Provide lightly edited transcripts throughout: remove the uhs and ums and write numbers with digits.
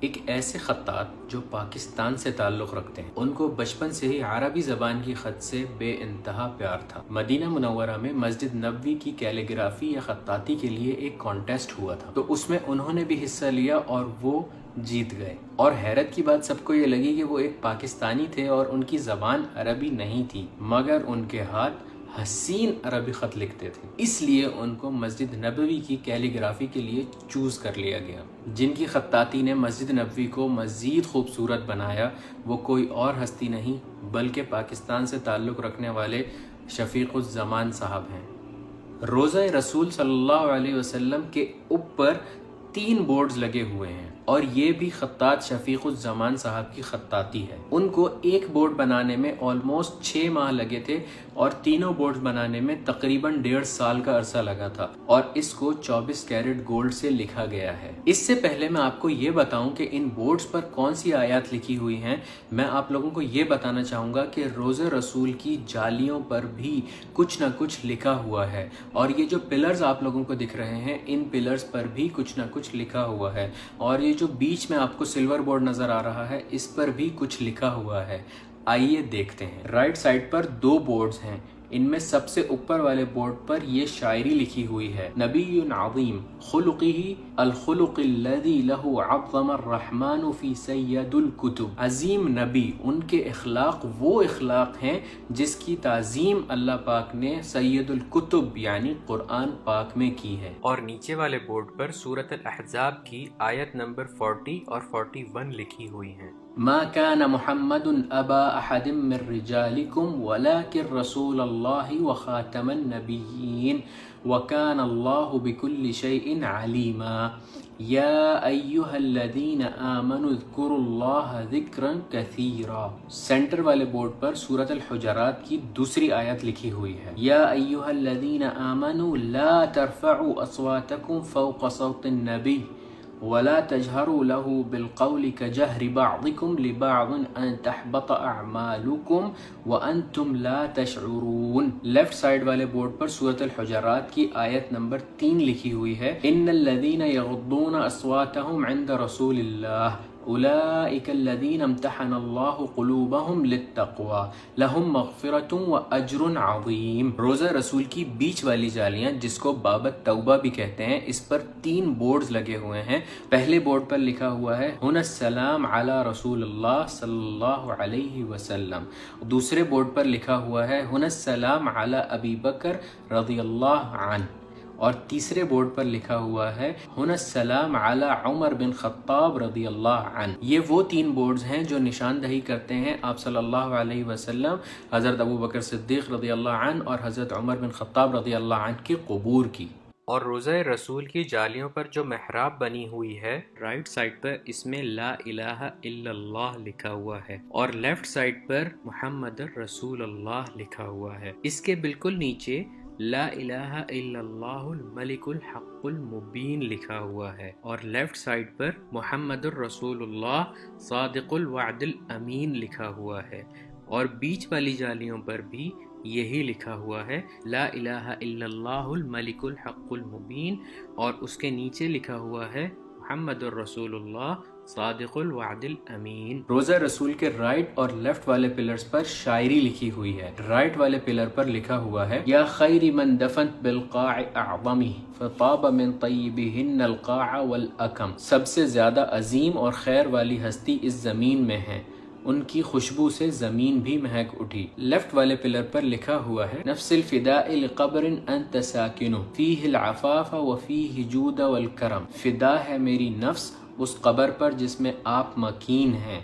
ایک ایسے خطاط جو پاکستان سے تعلق رکھتے ہیں، ان کو بچپن سے ہی عربی زبان کی خط سے بے انتہا پیار تھا۔ مدینہ منورہ میں مسجد نبوی کی کیلیگرافی یا خطاطی کے لیے ایک کانٹیسٹ ہوا تھا، تو اس میں انہوں نے بھی حصہ لیا اور وہ جیت گئے۔ اور حیرت کی بات سب کو یہ لگی کہ وہ ایک پاکستانی تھے اور ان کی زبان عربی نہیں تھی، مگر ان کے ہاتھ حسین عربی خط لکھتے تھے، اس لیے ان کو مسجد نبوی کی کیلیگرافی کے لیے چوز کر لیا گیا۔ جن کی خطاطی نے مسجد نبوی کو مزید خوبصورت بنایا وہ کوئی اور ہستی نہیں بلکہ پاکستان سے تعلق رکھنے والے شفیق الزمان صاحب ہیں۔ روضہ رسول صلی اللہ علیہ وسلم کے اوپر 3 بورڈز لگے ہوئے ہیں اور یہ بھی خطاط شفیق الزمان صاحب کی خطاطی ہے۔ ان کو ایک بورڈ بنانے میں آلموسٹ 6 ماہ لگے تھے اور تینوں بورڈز بنانے میں تقریباً 1.5 سال کا عرصہ لگا تھا، اور اس کو 24 کیرٹ گولڈ سے لکھا گیا ہے۔ اس سے پہلے میں آپ کو یہ بتاؤں کہ ان بورڈز پر کون سی آیات لکھی ہوئی ہیں، میں آپ لوگوں کو یہ بتانا چاہوں گا کہ روضہ رسول کی جالیوں پر بھی کچھ نہ کچھ لکھا ہوا ہے، اور یہ جو پلرز آپ لوگوں کو دکھ رہے ہیں ان پلرز پر بھی کچھ نہ کچھ لکھا ہوا ہے، اور یہ جو بیچ میں آپ کو سلور بورڈ نظر آ رہا ہے اس پر بھی کچھ لکھا ہوا ہے۔ آئیے دیکھتے ہیں۔ رائٹ سائڈ پر 2 بورڈز ہیں، ان میں سب سے اوپر والے بورڈ پر یہ شاعری لکھی ہوئی ہے: نبی عظیم خلقہ الخلق الذی لہ عظم الرحمن فی سید الکتب۔ عظیم نبی، ان کے اخلاق وہ اخلاق ہیں جس کی تعظیم اللہ پاک نے سید الکتب یعنی قرآن پاک میں کی ہے۔ اور نیچے والے بورڈ پر سورۃ الاحزاب کی آیت نمبر 40 اور 41 لکھی ہوئی ہیں: ما كان محمد ابا احد من رجالكم ولكن رسول الله وخاتم النبيين وكان الله بكل شيء عليما يا ايها الذين آمنوا اذكروا الله ذكرا كثيرا۔ سینٹر والے بورڈ پر سورۃ الحجرات کی دوسری آیت لکھی ہوئی ہے: یا ایها الذين آمنوا لا ترفعوا اصواتكم فوق صوت النبي ولا تجهروا له بالقول كجهر بعضكم لبعض ان تحبط اعمالكم وانتم لا تشعرون۔ لیفٹ سائڈ والے بورڈ پر سورۃ الحجرات کی آیت نمبر 3 لکھی ہوئی ہے: ان الذين يغضون اصواتهم عند رسول الله اولئک الذین امتحن اللہ قلوبہم للتقوی لہم مغفرۃ واجر عظیم۔ روضہ رسول کی بیچ والی جالیاں جس کو باب التوبہ بھی کہتے ہیں، اس پر 3 بورڈز لگے ہوئے ہیں۔ پہلے بورڈ پر لکھا ہوا ہے ہنا السلام علی رسول اللہ صلی اللہ علیہ وسلم۔ دوسرے بورڈ پر لکھا ہوا ہے ہنا السلام علی ابی بکر رضی اللہ عنہ، اور تیسرے بورڈ پر لکھا ہوا ہے ہنا السلام علی عمر بن خطاب رضی اللہ عنہ۔ یہ وہ 3 بورڈز ہیں جو نشاندہی کرتے ہیں آپ صلی اللہ علیہ وسلم، حضرت ابو بکر صدیق رضی اللہ عنہ اور حضرت عمر بن خطاب رضی اللہ عنہ کے قبور کی۔ اور روضہ رسول کی جالیوں پر جو محراب بنی ہوئی ہے، رائٹ سائڈ پر اس میں لا الہ الا اللہ لکھا ہوا ہے، اور لیفٹ سائڈ پر محمد رسول اللہ لکھا ہوا ہے۔ اس کے بالکل نیچے لا الہ الا اللہ الملک الحق المبین لکھا ہوا ہے، اور لیفٹ سائڈ پر محمد الرسول اللہ صادق الوعد الامین لکھا ہوا ہے، اور بیچ والی جالیوں پر بھی یہی لکھا ہوا ہے لا الہ الا اللہ الملک الحق المبین، اور اس کے نیچے لکھا ہوا ہے محمد الرسول اللہ صادق الوعد الامین۔ روضہ رسول کے رائٹ اور لیفٹ والے پلرز پر شاعری لکھی ہوئی ہے۔ رائٹ والے پلر پر لکھا ہوا ہے یا خیر من دفنت بالقاع اعظمہ فطاب من طیبہن القاع والاکم۔ سب سے زیادہ عظیم اور خیر والی ہستی اس زمین میں ہے، ان کی خوشبو سے زمین بھی مہک اٹھی۔ لیفٹ والے پلر پر لکھا ہوا ہے نفس الفداء لقبر انت ساکن فیہ العفاف وفیہ جود والکرم۔ فدا ہے میری نفس اس قبر پر جس میں آپ مکین ہیں،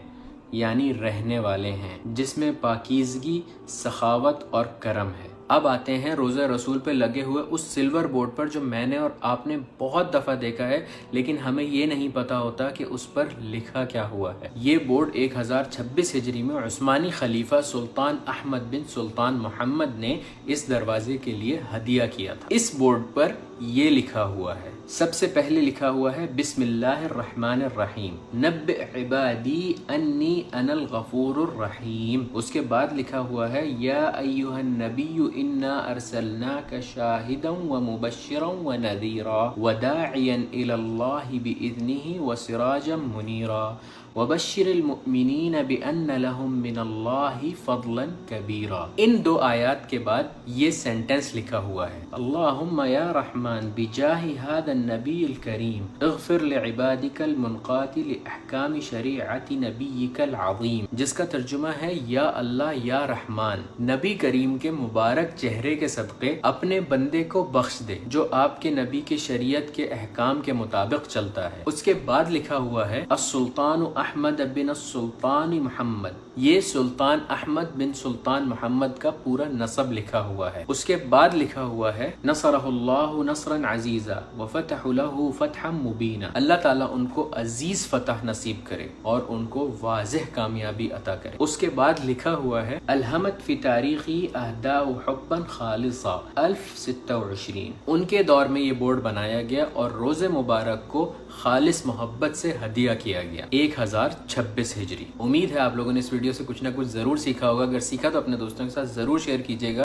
یعنی رہنے والے ہیں، جس میں پاکیزگی، سخاوت اور کرم ہے۔ اب آتے ہیں روضہ رسول پہ لگے ہوئے اس سلور بورڈ پر جو میں نے اور آپ نے بہت دفعہ دیکھا ہے، لیکن ہمیں یہ نہیں پتا ہوتا کہ اس پر لکھا کیا ہوا ہے۔ یہ بورڈ 1026 ہجری میں عثمانی خلیفہ سلطان احمد بن سلطان محمد نے اس دروازے کے لیے ہدیہ کیا تھا۔ اس بورڈ پر یہ لکھا ہوا ہے سب سے پہلے لکھا ہوا ہے بسم اللہ الرحمن الرحیم، نبئ عبادی انی انا الغفور الرحیم۔ اس کے بعد لکھا ہوا ہے یا ایھا النبی انا ارسلناک شاہدا ومبشرا ونذیرا وداعیا الی اللہ باذنہ وسراجا منیرا وبشر المؤمنین بان لهم من اللہ فضلا کبیرا۔ ان دو آیات کے بعد یہ سینٹنس لکھا ہوا ہے اللہم یا رحمان بجاہ ھذا النبی الکریم اغفر لعبادک المنقاد لاحکام شریعت نبیک العظیم، جس کا ترجمہ ہے یا اللہ یا رحمان نبی کریم کے مبارک چہرے کے صدقے اپنے بندے کو بخش دے جو آپ کے نبی کے شریعت کے احکام کے مطابق چلتا ہے۔ اس کے بعد لکھا ہوا ہے السلطان احمد بن السلطان محمد، یہ سلطان احمد بن سلطان محمد کا پورا نسب لکھا ہوا ہے۔ اس کے بعد لکھا ہوا ہے نصرہ اللہ نصرا عزیزا وفتح له فتحا مبینا، اللہ تعالیٰ ان کو عزیز فتح نصیب کرے اور ان کو واضح کامیابی عطا کرے۔ اس کے بعد لکھا ہوا ہے الہمت فی تاریخی اہداء حبا خالصا 1026، ان کے دور میں یہ بورڈ بنایا گیا اور روز مبارک کو خالص محبت سے ہدیہ کیا گیا 1026 ہجری۔ امید ہے آپ لوگوں نے اس ویڈیو سے کچھ نہ کچھ ضرور سیکھا ہوگا، اگر سیکھا تو اپنے دوستوں کے ساتھ ضرور شیئر کیجیے گا۔